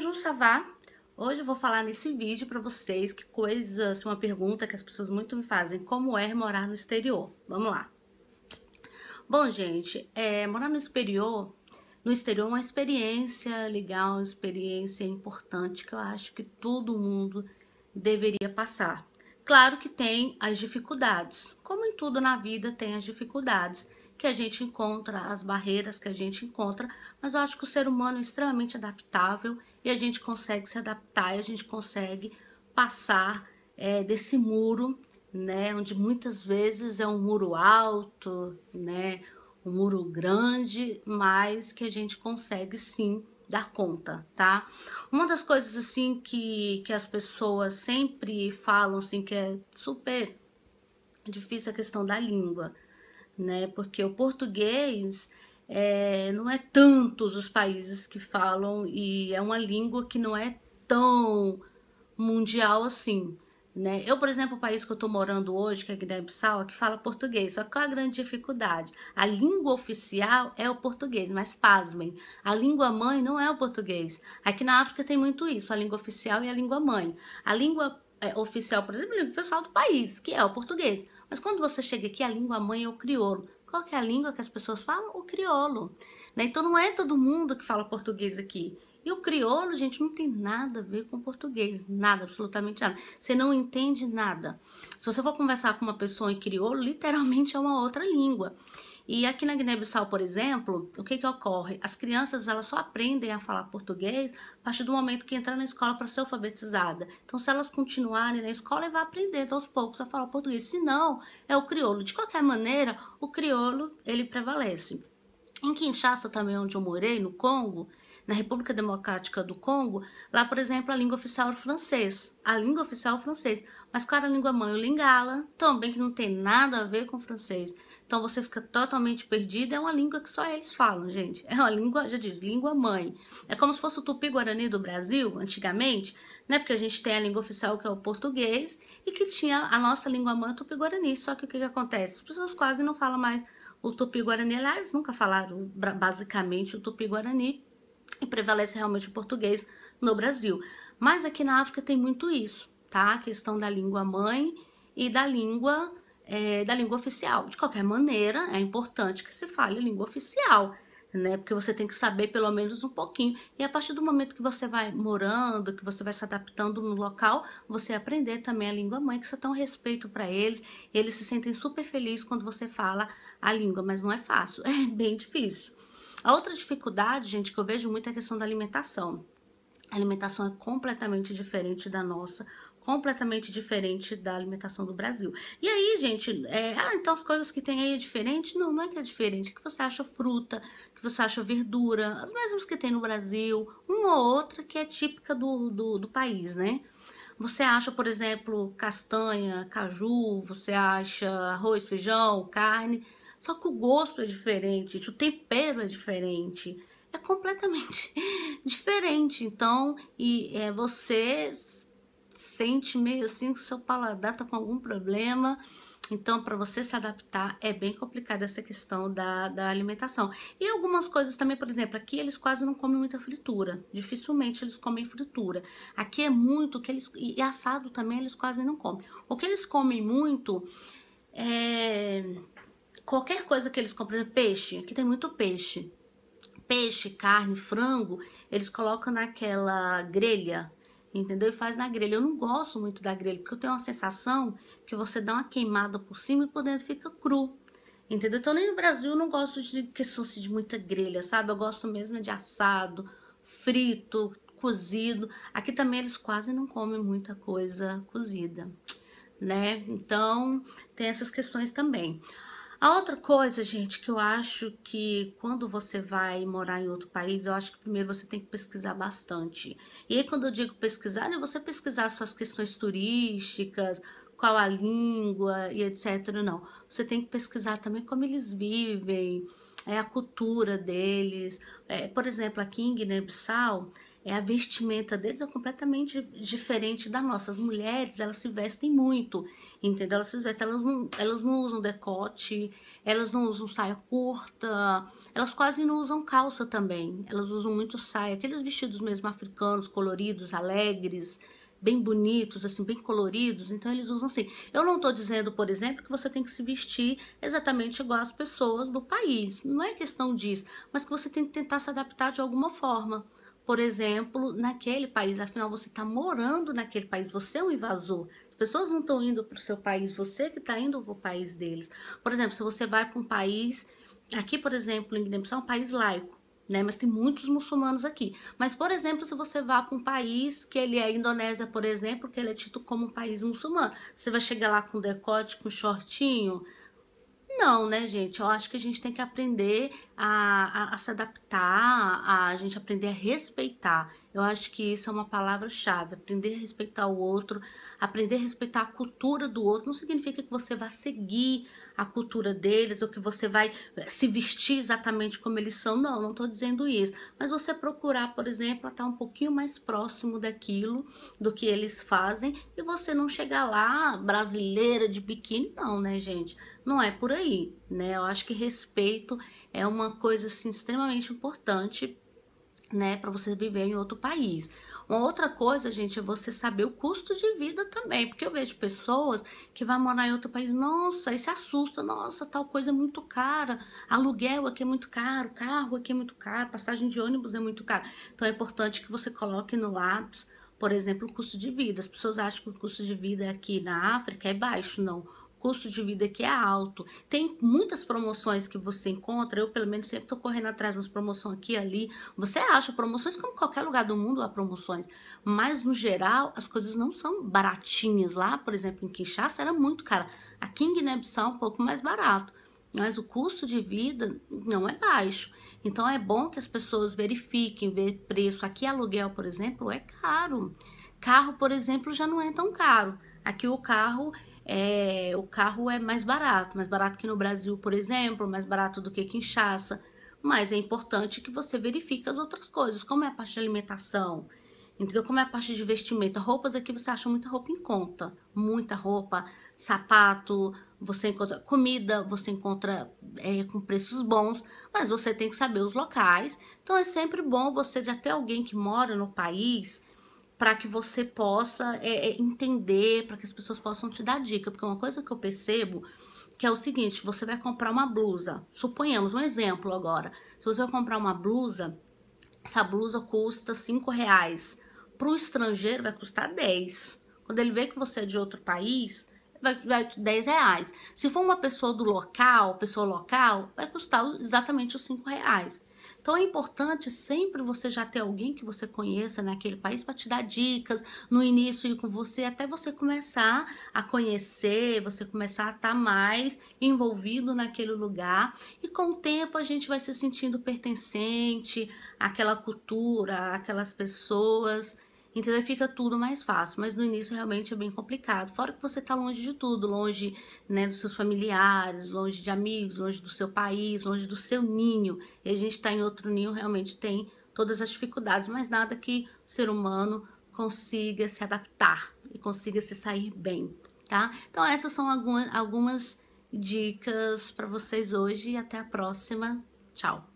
Bonjour, ça va? Hoje eu vou falar nesse vídeo para vocês que coisa, uma pergunta que as pessoas muito me fazem, como é morar no exterior? Vamos lá. Bom, gente, morar no exterior é uma experiência legal, uma experiência importante que eu acho que todo mundo deveria passar. Claro que tem as dificuldades, como em tudo na vida tem as dificuldades que a gente encontra, as barreiras que a gente encontra, mas eu acho que o ser humano é extremamente adaptável e a gente consegue se adaptar e a gente consegue passar desse muro, né, onde muitas vezes é um muro alto, né, um muro grande, mas que a gente consegue sim dar conta, tá? Uma das coisas assim que as pessoas sempre falam assim que é super difícil a questão da língua, né? Porque o português não é tantos os países que falam e é uma língua que não é tão mundial assim, né? Eu, por exemplo, o país que eu tô morando hoje, que é Guiné-Bissau, que fala português, só que qual a grande dificuldade? A língua oficial é o português, mas pasmem, a língua mãe não é o português. Aqui na África tem muito isso, a língua oficial e a língua mãe. A língua oficial, por exemplo, é a língua oficial do país, que é o português. Mas quando você chega aqui, a língua mãe é o crioulo. Qual que é a língua que as pessoas falam? O crioulo, né? Então não é todo mundo que fala português aqui. E o crioulo, gente, não tem nada a ver com português, nada, absolutamente nada. Você não entende nada. Se você for conversar com uma pessoa em crioulo, literalmente é uma outra língua. E aqui na Guiné-Bissau, por exemplo, o que que ocorre? As crianças, elas só aprendem a falar português a partir do momento que entrar na escola para ser alfabetizada. Então, se elas continuarem na escola, vai aprender aos poucos a falar português. Se não, é o crioulo. De qualquer maneira, o crioulo, ele prevalece. Em Kinshasa também, onde eu morei, no Congo, na República Democrática do Congo, lá, por exemplo, a língua oficial é o francês. A língua oficial é o francês. Mas qual era a língua mãe? O lingala, também que não tem nada a ver com o francês. Então você fica totalmente perdido. É uma língua que só eles falam, gente. É uma língua, já diz, língua mãe. É como se fosse o tupi-guarani do Brasil, antigamente, né? Porque a gente tem a língua oficial, que é o português, e que tinha a nossa língua mãe, o tupi-guarani. Só que o que acontece? As pessoas quase não falam mais o tupi-guarani, aliás, nunca falaram basicamente o tupi-guarani, e prevalece realmente o português no Brasil. Mas aqui na África tem muito isso, tá? A questão da língua mãe e da língua oficial. De qualquer maneira, é importante que se fale a língua oficial, né? Porque você tem que saber pelo menos um pouquinho. E a partir do momento que você vai morando, que você vai se adaptando no local, você aprender também a língua mãe, que você tem um respeito para eles. Eles se sentem super felizes quando você fala a língua, mas não é fácil, é bem difícil. A outra dificuldade, gente, que eu vejo muito é a questão da alimentação. A alimentação é completamente diferente da nossa, completamente diferente da alimentação do Brasil. E aí, gente, então as coisas que tem aí é diferente? Não, não é que é diferente. Que você acha fruta, que você acha verdura, as mesmas que tem no Brasil, uma ou outra que é típica do país, né? Você acha, por exemplo, castanha, caju, você acha arroz, feijão, carne, só que o gosto é diferente, o tempero é diferente, é completamente diferente. Então, você sente meio assim que o seu paladar tá com algum problema. Então, para você se adaptar, é bem complicada essa questão da alimentação. E algumas coisas também, por exemplo, aqui eles quase não comem muita fritura. Dificilmente eles comem fritura. Aqui é muito que eles... E assado também eles quase não comem. O que eles comem muito é... Qualquer coisa que eles compram, por exemplo, peixe. Aqui tem muito peixe. Peixe, carne, frango, eles colocam naquela grelha, entendeu? E faz na grelha. Eu não gosto muito da grelha, porque eu tenho uma sensação que você dá uma queimada por cima e por dentro fica cru, entendeu? Então, nem no Brasil eu não gosto de questão de muita grelha, sabe? Eu gosto mesmo de assado, frito, cozido. Aqui também eles quase não comem muita coisa cozida, né? Então, tem essas questões também. A outra coisa, gente, que eu acho que quando você vai morar em outro país, eu acho que primeiro você tem que pesquisar bastante. E aí, quando eu digo pesquisar, não é você pesquisar suas questões turísticas, qual a língua e etc. Não. Você tem que pesquisar também como eles vivem, a cultura deles. Por exemplo, aqui em Guiné-Bissau, a vestimenta deles é completamente diferente da nossa. As mulheres, elas se vestem muito, entendeu? Elas se vestem, elas não usam decote, elas não usam saia curta, elas quase não usam calça também. Elas usam muito saia, aqueles vestidos mesmo africanos, coloridos, alegres, bem bonitos, assim, bem coloridos, então eles usam assim. Eu não tô dizendo, por exemplo, que você tem que se vestir exatamente igual as pessoas do país, não é questão disso, mas que você tem que tentar se adaptar de alguma forma. Por exemplo, naquele país, afinal você está morando naquele país, você é um invasor. As pessoas não estão indo para o seu país, você que está indo para o país deles. Por exemplo, se você vai para um país, aqui, por exemplo, em Guiné-Bissau é um país laico, né? Mas tem muitos muçulmanos aqui. Mas, por exemplo, se você vá para um país que ele é a Indonésia, por exemplo, que ele é tido como um país muçulmano, você vai chegar lá com decote, com shortinho? Não, né, gente? Eu acho que a gente tem que aprender a se adaptar, a gente aprender a respeitar. Eu acho que isso é uma palavra-chave. Aprender a respeitar o outro, aprender a respeitar a cultura do outro. Não significa que você vai seguir a cultura deles ou que você vai se vestir exatamente como eles são. Não, não estou dizendo isso. Mas você procurar, por exemplo, estar um pouquinho mais próximo daquilo, do que eles fazem, e você não chegar lá brasileira de biquíni, não, né, gente? Não é por aí, né? Eu acho que respeito é uma coisa assim extremamente importante, né, para você viver em outro país. Uma outra coisa, gente, é você saber o custo de vida também, porque eu vejo pessoas que vão morar em outro país, nossa, e se assusta, nossa, tal coisa é muito cara, aluguel aqui é muito caro, carro aqui é muito caro, passagem de ônibus é muito caro. Então é importante que você coloque no lápis, por exemplo, o custo de vida. As pessoas acham que o custo de vida aqui na África é baixo, não. O custo de vida aqui é alto. Tem muitas promoções que você encontra, eu pelo menos sempre tô correndo atrás de umas promoções aqui e ali. Você acha promoções, como em qualquer lugar do mundo há promoções, mas no geral as coisas não são baratinhas. Lá, por exemplo, em Kinshasa era muito cara. Aqui em Guiné-Bissau é um pouco mais barato, mas o custo de vida não é baixo. Então é bom que as pessoas verifiquem, ver preço. Aqui aluguel, por exemplo, é caro. Carro, por exemplo, já não é tão caro. Aqui o carro é mais barato que no Brasil, por exemplo, mais barato do que Kinshasa. Mas é importante que você verifique as outras coisas, como é a parte de alimentação, entendeu? Como é a parte de vestimenta. Roupas aqui você acha muita roupa em conta, muita roupa, sapato, você encontra comida, você encontra com preços bons, mas você tem que saber os locais. Então é sempre bom você já ter alguém que mora no país para que você possa entender, para que as pessoas possam te dar dica, porque uma coisa que eu percebo que é o seguinte, você vai comprar uma blusa, suponhamos um exemplo agora, se você vai comprar uma blusa, essa blusa custa R$ 5, para um estrangeiro vai custar 10. Quando ele vê que você é de outro país, vai R$ 10. Se for uma pessoa local, vai custar exatamente os R$ 5. Então é importante sempre você já ter alguém que você conheça naquele país para te dar dicas, no início ir com você, até você começar a conhecer, você começar a estar mais envolvido naquele lugar, e com o tempo a gente vai se sentindo pertencente àquela cultura, àquelas pessoas. Entendeu? Fica tudo mais fácil, mas no início realmente é bem complicado. Fora que você tá longe de tudo, longe, né, dos seus familiares, longe de amigos, longe do seu país, longe do seu ninho. E a gente tá em outro ninho, realmente tem todas as dificuldades, mas nada que o ser humano consiga se adaptar e consiga se sair bem, tá? Então essas são algumas dicas para vocês hoje e até a próxima. Tchau!